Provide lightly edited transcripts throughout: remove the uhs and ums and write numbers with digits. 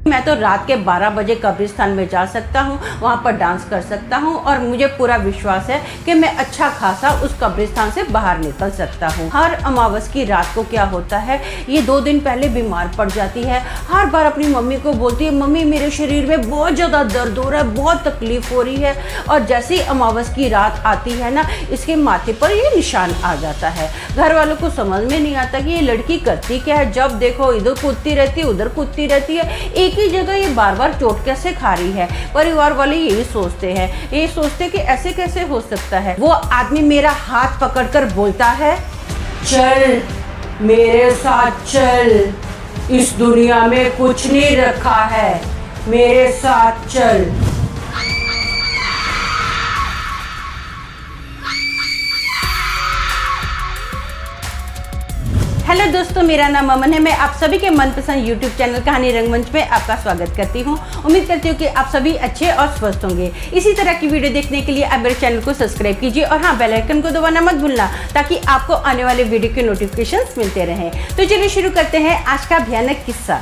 मैं तो रात के 12 बजे कब्रिस्तान में जा सकता हूँ, वहाँ पर डांस कर सकता हूँ और मुझे पूरा विश्वास है कि मैं अच्छा खासा उस कब्रिस्तान से बाहर निकल सकता हूँ। हर अमावस की रात को क्या होता है, ये 2 दिन पहले बीमार पड़ जाती है। हर बार अपनी मम्मी को बोलती है, मम्मी मेरे शरीर में बहुत ज़्यादा दर्द हो रहा है, बहुत तकलीफ हो रही है। और जैसे ही अमावस की रात आती है ना, इसके माथे पर ये निशान आ जाता है। घर वालों को समझ में नहीं आता कि ये लड़की करती क्या है। जब देखो इधर कूदती रहती है, उधर कूदती रहती है, एक ही जगह ये बार बार चोट कैसे खा रही है। परिवार वाले यही सोचते हैं, ये सोचते कि ऐसे कैसे हो सकता है। वो आदमी मेरा हाथ पकड़कर बोलता है, चल मेरे साथ चल, इस दुनिया में कुछ नहीं रखा है, मेरे साथ चल। हेलो दोस्तों, मेरा नाम अमन है। मैं आप सभी के मनपसंद यूट्यूब चैनल कहानी रंगमंच में आपका स्वागत करती हूं। उम्मीद करती हूं कि आप सभी अच्छे और स्वस्थ होंगे। इसी तरह की वीडियो देखने के लिए आप मेरे चैनल को सब्सक्राइब कीजिए और हाँ, बेल आइकन को दबाना मत भूलना, ताकि आपको आने वाले वीडियो के नोटिफिकेशंस मिलते रहें। तो चलिए शुरू करते हैं आज का भयानक किस्सा।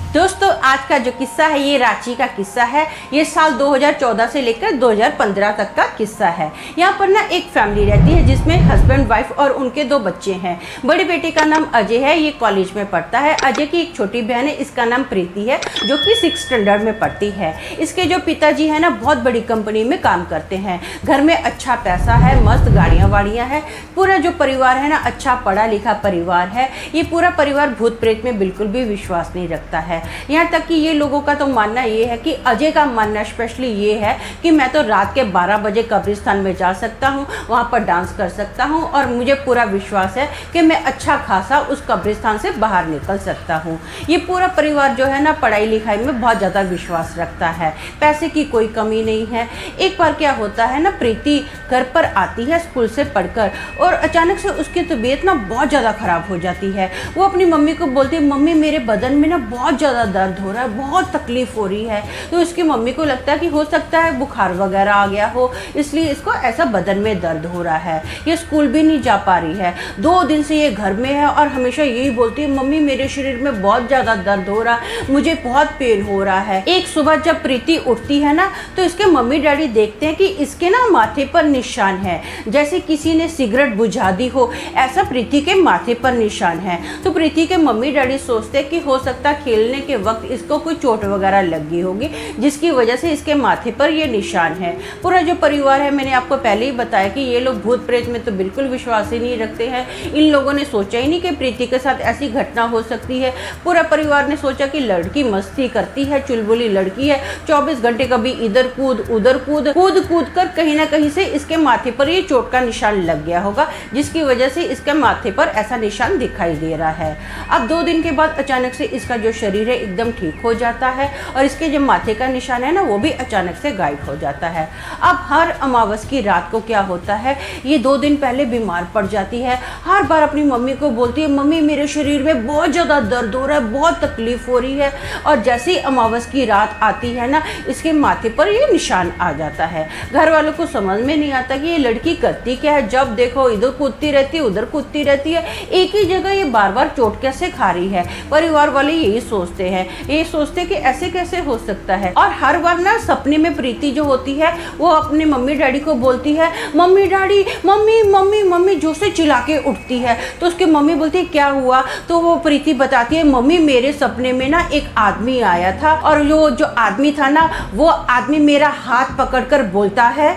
दोस्तों, आज का जो किस्सा है ये रांची का किस्सा है। ये साल 2014 से लेकर 2015 तक का किस्सा है। यहाँ पर ना एक फैमिली रहती है जिसमें हस्बैंड वाइफ और उनके 2 बच्चे हैं। बड़े बेटे का नाम अजय है, ये कॉलेज में पढ़ता है। अजय की एक छोटी बहन है, इसका नाम प्रीति है, जो कि 6th स्टैंडर्ड में पढ़ती है। इसके जो पिताजी है ना, बहुत बड़ी कंपनी में काम करते हैं। घर में अच्छा पैसा है, मस्त गाड़ियाँ वाड़ियाँ हैं। पूरा जो परिवार है ना, अच्छा पढ़ा लिखा परिवार है। ये पूरा परिवार भूत प्रेत में बिल्कुल भी विश्वास नहीं रखता है। यहाँ तक कि ये लोगों का तो मानना ये है कि अजय का मानना स्पेशली ये है कि मैं तो रात के 12 बजे कब्रिस्तान में जा सकता हूँ, वहाँ पर डांस कर सकता हूँ और मुझे पूरा विश्वास है कि मैं अच्छा खासा उस कब्रिस्तान से बाहर निकल सकता हूँ। ये पूरा परिवार जो है ना, पढ़ाई लिखाई में बहुत ज़्यादा विश्वास रखता है, पैसे की कोई कमी नहीं है। एक बार क्या होता है ना, प्रीति घर पर आती है स्कूल से पढ़कर और अचानक से उसकी तबीयत ना बहुत ज़्यादा ख़राब हो जाती है। वो अपनी मम्मी को बोलती है, मम्मी मेरे बदन में ना बहुत ज़्यादा दर्द हो रहा है, बहुत तकलीफ हो रही है। तो इसकी मम्मी को लगता है कि हो सकता है बुखार वगैरह आ गया हो, इसलिए इसको ऐसा बदन में दर्द हो रहा है। ये स्कूल भी नहीं जा पा रही है, 2 दिन से ये घर में है और हमेशा यही बोलती है, मम्मी मेरे शरीर में बहुत ज़्यादा दर्द हो रहा है, मुझे बहुत पेन हो रहा है। एक सुबह जब प्रीति उठती है ना, तो इसके मम्मी डैडी देखते हैं कि इसके ना माथे पर निशान है, जैसे किसी ने सिगरेट बुझा दी हो, ऐसा प्रीति के माथे पर निशान है। तो प्रीति के मम्मी डैडी सोचते हैं कि हो सकता है खेलने के वक्त इसको कोई चोट वगैरह लग गई होगी, जिसकी वजह से इसके माथे पर ये निशान है। पूरा जो परिवार है, मैंने आपको पहले ही बताया कि ये लोग भूत प्रेत में तो बिल्कुल विश्वास ही नहीं रखते हैं। इन लोगों ने सोचा ही नहीं कि प्रीति के साथ ऐसी घटना हो सकती है। पूरा परिवार ने सोचा कि लड़की मस्ती करती है, चुलबुली लड़की है, 24 घंटे कभी इधर कूद उधर कूद कूद कर कहीं ना कहीं से इसके माथे पर ये चोट का निशान लग गया होगा, जिसकी वजह से इसके माथे पर ऐसा निशान दिखाई दे रहा है। अब 2 दिन के बाद अचानक से इसका जो शरीर है एकदम ठीक हो जाता है और इसके जो माथे का निशान है ना, वो भी अचानक से गायब हो जाता है। अब हर अमावस की रात को क्या होता है, ये 2 दिन पहले बीमार पड़ जाती है। हर बार अपनी मम्मी को बोलती है, मम्मी मेरे शरीर में बहुत ज़्यादा दर्द हो रहा है, बहुत तकलीफ हो रही है। और जैसे ही अमावस की रात आती है ना, इसके माथे पर ये निशान आ जाता है। घर वालों को समझ में नहीं आता कि ये लड़की करती क्या है। जब देखो इधर कूदती रहती है, उधर कूदती रहती है, एक ही जगह ये बार बार चोट कैसे खा रही है। परिवार वाले यही सोचते हैं, ये सोचते कि ऐसे कैसे हो सकता है। और हर बार ना सपने में प्रीति जो होती है, वो अपने मम्मी डैडी को बोलती है, mummy daddy, mummy mummy mummy, जो से चिल्ला के उठती है। तो उसकी मम्मी बोलती है, क्या हुआ? तो वो प्रीति बताती है, मम्मी मेरे सपने में ना एक आदमी आया था और जो आदमी था ना, वो आदमी मेरा हाथ पकड़कर बोलता है,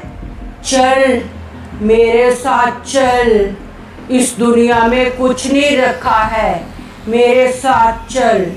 चल मेरे साथ चल, इस दुनिया में कुछ नहीं रखा है, मेरे साथ चल।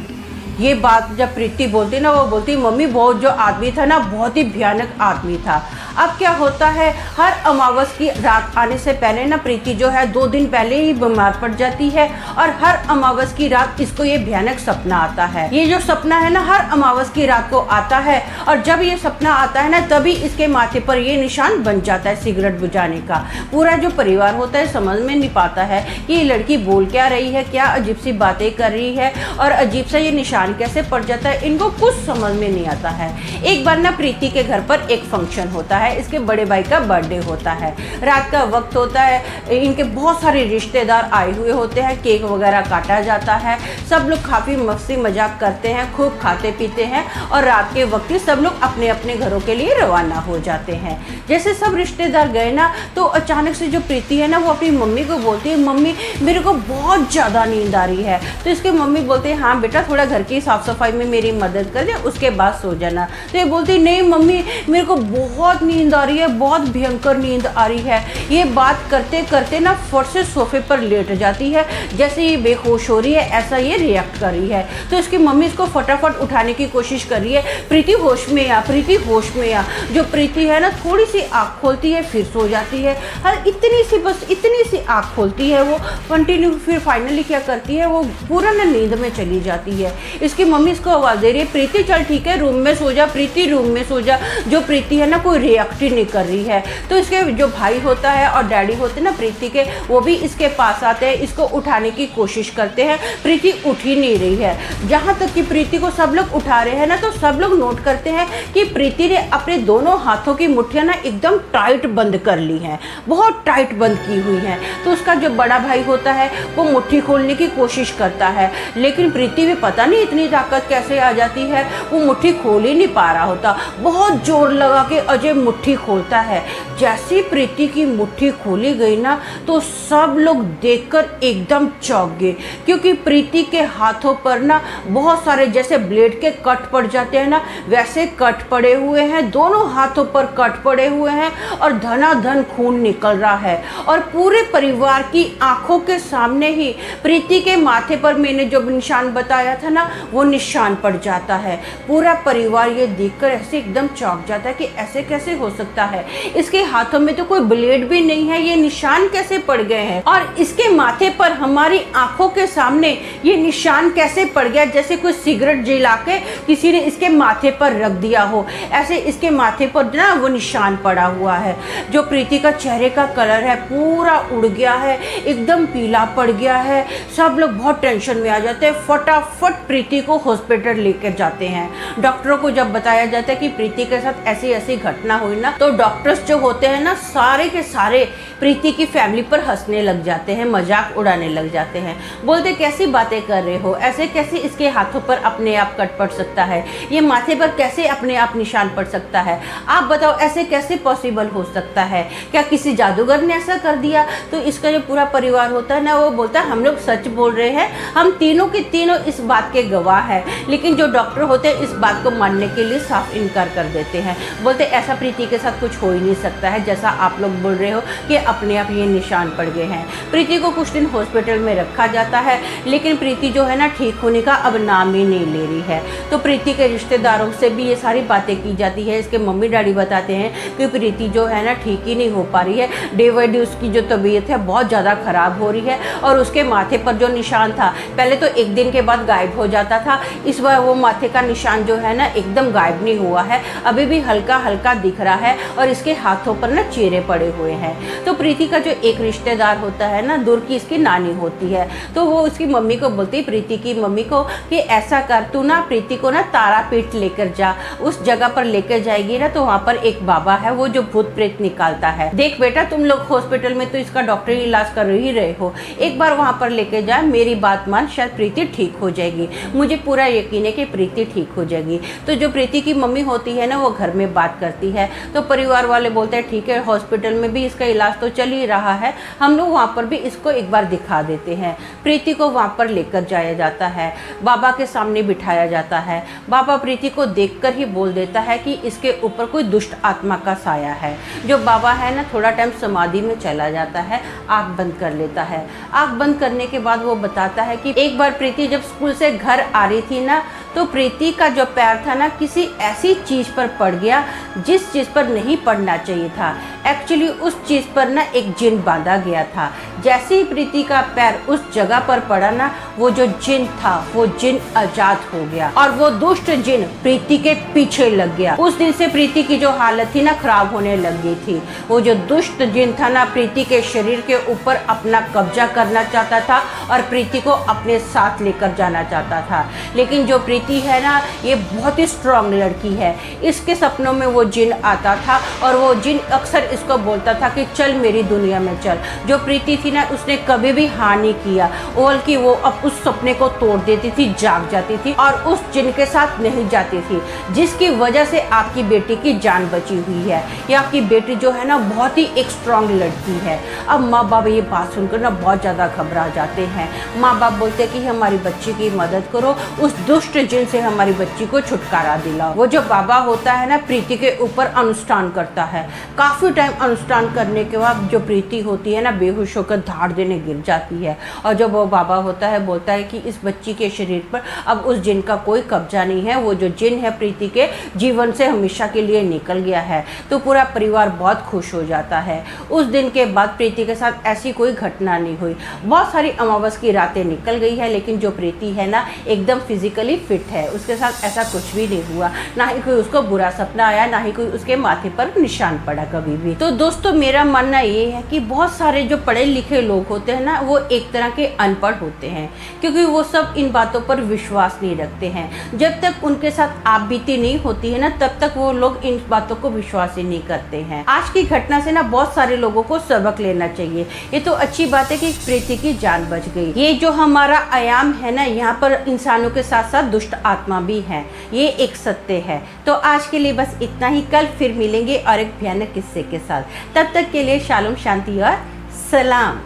ये बात जब प्रीति बोलती ना, वो बोलती, मम्मी वो जो आदमी था ना, बहुत ही भयानक आदमी था। अब क्या होता है, हर अमावस की रात आने से पहले ना प्रीति जो है 2 दिन पहले ही बीमार पड़ जाती है और हर अमावस की रात इसको ये भयानक सपना आता है। ये जो सपना है ना, हर अमावस की रात को आता है और जब ये सपना आता है ना, तभी इसके माथे पर ये निशान बन जाता है सिगरेट बुझाने का। पूरा जो परिवार होता है समझ में नहीं पाता है कि ये लड़की बोल क्या रही है, क्या अजीब सी बातें कर रही है और अजीब सा ये निशान निशान कैसे पड़ जाता है इनको कुछ समझ में नहीं आता है। एक बार ना प्रीति के घर पर एक फंक्शन होता है, इसके बड़े भाई का बर्थडे होता है, रात का वक्त होता है, इनके बहुत सारे रिश्तेदार आए हुए होते हैं, केक वगैरह काटा जाता है, सब लोग काफ़ी मस्ती मजाक करते हैं, खूब खाते पीते हैं और रात के वक्त ही सब लोग अपने अपने घरों के लिए रवाना हो जाते हैं। जैसे सब रिश्तेदार गए ना तो अचानक से जो प्रीति है ना वो अपनी मम्मी को बोलती है, मम्मी मेरे को बहुत ज़्यादा नींद आ रही है। तो इसके मम्मी बोलते हैं, हाँ बेटा थोड़ा घर की साफ़ सफाई में मेरी मदद कर दे, उसके बाद सो जाना। तो ये बोलती नहीं मम्मी मेरे को बहुत नींद आ रही है, बहुत भयंकर नींद आ रही है। ये बात करते करते ना फट से सोफे पर लेट जाती है, जैसे ये बेहोश हो रही है ऐसा ये रिएक्ट कर रही है। तो इसकी मम्मी इसको फटाफट उठाने की कोशिश कर रही है, प्रीति होश में आ, प्रीति होश में आ। जो प्रीति है ना थोड़ी सी आँख खोलती है फिर सो जाती है, हर इतनी सी बस इतनी सी आँख खोलती है वो कंटिन्यू, फिर फाइनली क्या करती है वो पूरा ना नींद में चली जाती है। इसकी मम्मी इसको आवाज़ दे रही है, प्रीति चल ठीक है रूम में सो जा, प्रीति रूम में सो जा। जो प्रीति है ना कोई रिएक्ट ही नहीं कर रही है। तो इसके जो भाई होता है और डैडी होते हैं ना प्रीति के, वो भी इसके पास आते हैं, इसको उठाने की कोशिश करते हैं, प्रीति उठ ही नहीं रही है। जहाँ तक कि प्रीति को सब लोग उठा रहे हैं ना तो सब लोग नोट करते हैं कि प्रीति ने अपने दोनों हाथों की मुट्ठियाँ ना एकदम टाइट बंद कर ली हैं, बहुत टाइट बंद की हुई हैं। तो उसका जो बड़ा भाई होता है वो मुट्ठी खोलने की कोशिश करता है, लेकिन प्रीति भी पता नहीं इतनी ताकत कैसे आ जाती है, वो मुट्ठी खोल ही नहीं पा रहा होता। बहुत जोर लगा के अजय मुट्ठी खोलता है। जैसे प्रीति की मुट्ठी खोली गई ना तो सब लोग देखकर एकदम चौंक गए, क्योंकि प्रीति के हाथों पर ना बहुत सारे जैसे ब्लेड के कट पड़ जाते हैं ना वैसे कट पड़े हुए हैं, दोनों हाथों पर कट पड़े हुए हैं और धनाधन खून निकल रहा है। और पूरे परिवार की आंखों के सामने ही प्रीति के माथे पर मैंने जो निशान बताया था ना वो निशान पड़ जाता है। पूरा परिवार ये देखकर ऐसे एकदम चौंक जाता है कि ऐसे कैसे हो सकता है, इसके हाथों में तो कोई ब्लेड भी नहीं है, ये निशान कैसे पड़ गए हैं, और इसके माथे पर हमारी आंखों के सामने ये निशान कैसे पड़ गया, जैसे कोई सिगरेट जला के किसी ने इसके माथे पर रख दिया हो, ऐसे इसके माथे पर ना वो निशान पड़ा हुआ है। जो प्रीति का चेहरे का कलर है पूरा उड़ गया है, एकदम पीला पड़ गया है। सब लोग बहुत टेंशन में आ जाते हैं, फटाफट प्रीति को हॉस्पिटल लेकर जाते हैं। डॉक्टरों को जब बताया जाता है कि प्रीति के साथ ऐसी ऐसी घटना हुई ना तो डॉक्टर्स जो होते हैं ना सारे के सारे प्रीति की फैमिली पर हंसने लग जाते हैं, मजाक उड़ाने लग जाते हैं, बोलते कैसी बातें कर रहे हो, ऐसे कैसे इसके हाथों पर अपने आप कट पड़ सकता है, ये माथे पर कैसे अपने आप निशान पड़ सकता है, आप बताओ ऐसे कैसे पॉसिबल हो सकता है, क्या किसी जादूगर ने ऐसा कर दिया। तो इसका जो पूरा परिवार होता है ना वो बोलता है हम लोग सच बोल रहे हैं, हम तीनों के तीनों इस बात के गवाह हैं। लेकिन जो डॉक्टर होते हैं इस बात को मानने के लिए साफ इनकार कर देते हैं, बोलते ऐसा प्रीति के साथ कुछ हो ही नहीं सकता है जैसा आप लोग बोल रहे हो कि अपने आप ये निशान पड़ गए हैं। प्रीति को कुछ दिन हॉस्पिटल में रखा जाता है, लेकिन प्रीति जो है ना ठीक होने का अब नाम ही नहीं ले रही है। तो प्रीति के रिश्तेदारों से भी ये सारी बातें की जाती है। इसके मम्मी डैडी बताते हैं कि प्रीति जो है ना ठीक ही नहीं हो पा रही है, डे बाई डे उसकी जो तबीयत है बहुत ज़्यादा ख़राब हो रही है, और उसके माथे पर जो निशान था पहले तो एक दिन के बाद गायब हो जाता था, इस बार वो माथे का निशान जो है ना एकदम गायब नहीं हुआ है, अभी भी हल्का हल्का दिख रहा है और इसके हाथों पर ना चेहरे पड़े हुए हैं। तो प्रीति का जो एक रिश्तेदार होता है ना दूर की इसकी नानी होती है, तो वो उसकी मम्मी को बोलती है प्रीति की मम्मी को कि ऐसा कर तू ना प्रीति को ना तारापीठ लेकर जा, उस जगह पर लेकर जाएगी ना तो वहाँ पर एक बाबा है वो जो भूत प्रेत निकालता है, देख बेटा तुम लोग हॉस्पिटल में तो इसका डॉक्टरी इलाज कर ही रहे हो, एक बार वहाँ पर लेके जा, मेरी बात मान, शायद प्रीति ठीक हो जाएगी, मुझे पूरा यकीन है कि प्रीति ठीक हो जाएगी। तो जो प्रीति की मम्मी होती है ना वो घर में बात करती है, तो परिवार वाले बोलते हैं ठीक है हॉस्पिटल में भी इसका इलाज तो चल ही रहा है, हम लोग वहाँ पर भी इसको एक बार दिखा देते हैं। प्रीति को वहाँ पर लेकर जाया जाता है, बाबा के सामने बिठाया जाता है। बाबा प्रीति को देखकर ही बोल देता है कि इसके ऊपर कोई दुष्ट आत्मा का साया है। जो बाबा है ना थोड़ा टाइम समाधि में चला जाता है, आँख बंद कर लेता है। आँख बंद करने के बाद वो बताता है कि एक बार प्रीति जब स्कूल से घर आ रही थी ना तो प्रीति का जो पैर था ना किसी ऐसी चीज़ पर पड़ गया जिस चीज़ पर नहीं पड़ना चाहिए था। एक्चुअली उस चीज पर ना एक जिन बांधा गया था। जैसे ही प्रीति का पैर उस जगह पर पड़ा ना, वो जो जिन था वो जिन आजाद हो गया और वो दुष्ट जिन प्रीति के पीछे लग गया। उस दिन से प्रीति की जो हालत थी ना खराब होने लग गई थी। वो जो दुष्ट जिन था ना प्रीति के शरीर के ऊपर अपना कब्जा करना चाहता था और प्रीति को अपने साथ लेकर जाना चाहता था। लेकिन जो प्रीति है ना, ये बहुत ही स्ट्रांग लड़की है। इसके सपनों में वो जिन आता था और वो जिन अक्सर इसको बोलता था कि चल मेरी दुनिया में चल। जो प्रीति थी ना, उसने कभी भी हाँ नहीं किया, बल्कि वो अब उस सपने को तोड़ देती थी, जाग जाती थी और उस जिन के साथ नहीं जाती थी, जिसकी वजह से आपकी बेटी की जान बची हुई है। या आपकी बेटी जो है ना बहुत ही एक स्ट्रांग लड़की है। अब माँ बाप ये बात सुनकर ना बहुत ज़्यादा घबरा जाते हैं। माँ बाप बोलते हैं कि हमारी बच्ची की मदद करो, उस दुष्ट जिन से हमारी बच्ची को छुटकारा दिलाओ। वो जो बाबा होता है ना, प्रीति के ऊपर अनुष्ठान करता है। काफ़ी टाइम अनुष्ठान करने के बाद जो प्रीति होती है ना, बेहोश होकर धाड़ देने गिर जाती है। और जब वो बाबा होता है, बोलता है कि इस बच्ची के शरीर पर अब उस जिन का कोई कब्जा नहीं है, वो जो जिन है प्रीति के जीवन से हमेशा के लिए निकल गया है। तो पूरा परिवार बहुत खुश हो जाता है। उस दिन के बाद प्रीति के साथ ऐसी कोई घटना नहीं हुई। बहुत सारी अमावस की रातें निकल गई है, लेकिन जो प्रीति है ना एकदम फिजिकली फिट है। उसके साथ ऐसा कुछ भी नहीं हुआ, ना ही कोई उसको बुरा सपना आया, ना ही कोई उसके माथे पर निशान पड़ा कभी भी। तो दोस्तों, मेरा मानना ये है कि बहुत सारे जो पढ़े लिखे लोग होते हैं ना, वो एक तरह के अनपढ़ होते हैं, क्योंकि वो सब इन बातों पर विश्वास नहीं रखते हैं। जब तक उनके साथ आप बीती नहीं होती है ना, तब तक वो लोग इन बातों को विश्वास ही नहीं करते हैं। आज की घटना से ना बहुत सारे लोगों को सबक लेना चाहिए। ये तो अच्छी बात है कि प्रीति की जान बच गई। ये जो हमारा आयाम है ना, यहाँ पर इंसानों के साथ साथ दुष्ट आत्मा भी है, ये एक सत्य है। तो आज के लिए बस इतना ही। कल फिर मिलेंगे और एक भयानक किस्से के साथ। तब तक के लिए शालोम, शांति और सलाम।